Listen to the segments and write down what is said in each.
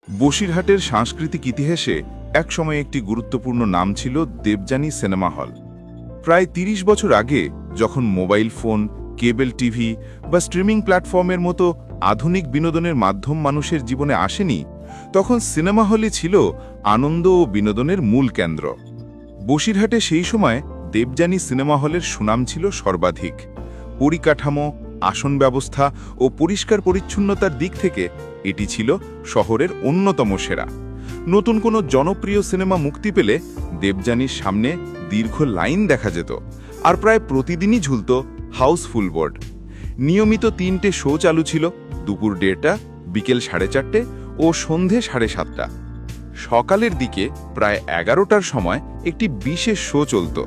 বসিরহাটের সাংস্কৃতিক ইতিহাসে একসময় একটি গুরুত্বপূর্ণ নাম ছিল দেবযানী সিনেমা হল। প্রায় ৩০ বছর আগে, যখন মোবাইল ফোন, কেবল টিভি বা স্ট্রিমিং প্ল্যাটফর্মের মতো আধুনিক বিনোদনের মাধ্যম মানুষের জীবনে আসেনি, তখন সিনেমা হলই ছিল আনন্দ ও বিনোদনের মূল কেন্দ্র। বসিরহাটে সেই সময় দেবযানী সিনেমা হলের সুনাম ছিল সর্বাধিক। পরিকাঠামো, আসন ব্যবস্থা ও পরিষ্কার পরিচ্ছন্নতার দিক থেকে এটি ছিল শহরের অন্যতম সেরা। নতুন কোনো জনপ্রিয় সিনেমা মুক্তি পেলে দেবযানীর সামনে দীর্ঘ লাইন দেখা যেত, আর প্রায় প্রতিদিনই ঝুলত হাউসফুল বোর্ড। নিয়মিত ৩টে শো চালু ছিল: দুপুর ১:৩০, বিকেল ৪:৩০ ও সন্ধে ৭:৩০। সকালের দিকে প্রায় ১১টার সময় একটি বিশেষ শো চলত,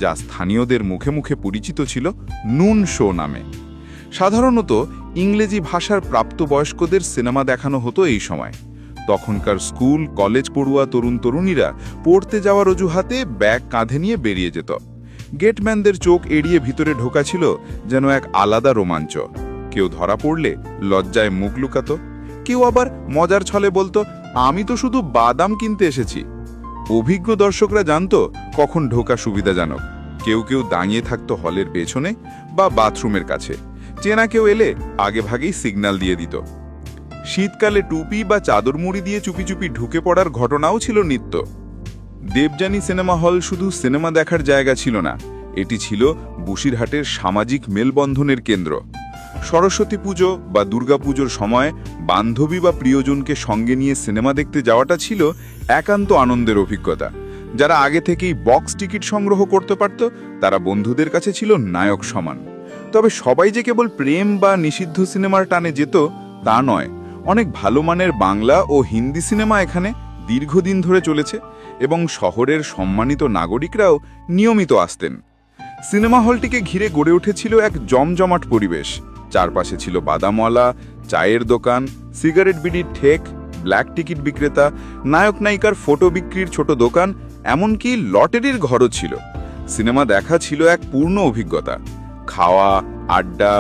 যা স্থানীয়দের মুখে মুখে পরিচিত ছিল নুন শো নামে। সাধারণত ইংরেজি ভাষার প্রাপ্তবয়স্কদের সিনেমা দেখানো হতো এই সময়। তখনকার স্কুল, কলেজ পড়ুয়া তরুণ তরুণীরা পড়তে যাওয়ার অজুহাতে ব্যাগ কাঁধে নিয়ে বেরিয়ে যেত। গেটম্যানদের চোখ এড়িয়ে ভিতরে ঢোকা ছিল যেন এক আলাদা রোমাঞ্চ। কেউ ধরা পড়লে লজ্জায় মুখ লুকাতো, কেউ আবার মজার ছলে বলতো, আমি তো শুধু বাদাম কিনতে এসেছি। অভিজ্ঞ দর্শকরা জানতো কখন ঢোকা সুবিধাজনক। কেউ কেউ দাঁড়িয়ে থাকতো হলের পেছনে বা বাথরুমের কাছে। চেনা কেউ এলে আগেভাগেই সিগন্যাল দিয়ে দিত। শীতকালে টুপি বা চাদর মুড়ি দিয়ে চুপি চুপি ঢুকে পড়ার ঘটনাও ছিল নিত্য। দেবযানী সিনেমা হল শুধু সিনেমা দেখার জায়গা ছিল না, এটি ছিল বসিরহাটের সামাজিক মেলবন্ধনের কেন্দ্র। সরস্বতী পুজো বা দুর্গাপুজোর সময় বান্ধবী বা প্রিয়জনকে সঙ্গে নিয়ে সিনেমা দেখতে যাওয়াটা ছিল একান্ত আনন্দের অভিজ্ঞতা। যারা আগে থেকেই বক্স টিকিট সংগ্রহ করতে পারত, তারা বন্ধুদের কাছে ছিল নায়ক সমান। তবে সবাই যে কেবল প্রেম বা নিষিদ্ধ সিনেমার টানে যেত তা নয়। অনেক ভালো মানের বাংলা ও হিন্দি সিনেমা এখানে দীর্ঘদিন ধরে চলেছে এবং শহরের সম্মানিত নাগরিকরাও নিয়মিত আসতেন। সিনেমা হলটিকে ঘিরে গড়ে উঠেছিল এক জমজমাট পরিবেশ। চারপাশে ছিল বাদামওয়ালা, চায়ের দোকান, সিগারেট বিড়ির ঠেক, ব্ল্যাক টিকিট বিক্রেতা, নায়ক নায়িকার ফটো বিক্রির ছোট দোকান, এমনকি লটারির ঘরও ছিল। সিনেমা দেখা ছিল এক পূর্ণ অভিজ্ঞতা। খাওয়া, আড্ডা,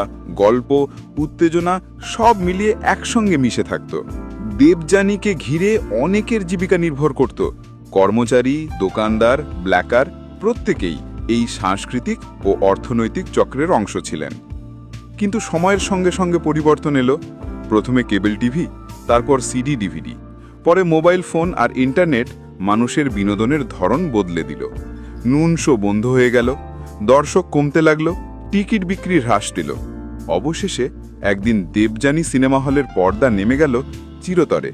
গল্প, উত্তেজনা সব মিলিয়ে একসঙ্গে মিশে থাকত। দেবযানীকে ঘিরে অনেকের জীবিকা নির্ভর করত। কর্মচারী, দোকানদার, ব্ল্যাকার প্রত্যেকেই এই সাংস্কৃতিক ও অর্থনৈতিক চক্রের অংশ ছিলেন। কিন্তু সময়ের সঙ্গে সঙ্গে পরিবর্তন এলো। প্রথমে কেবল টিভি, তারপর সিডি ডিভিডি, পরে মোবাইল ফোন আর ইন্টারনেট মানুষের বিনোদনের ধরন বদলে দিল। নুন শো বন্ধ হয়ে গেল, দর্শক কমতে লাগলো, টিকিট বিক্রি হ্রাস পেল। অবশেষে একদিন দেবযানী সিনেমা হলের পর্দা নেমে গেল চিরতরে।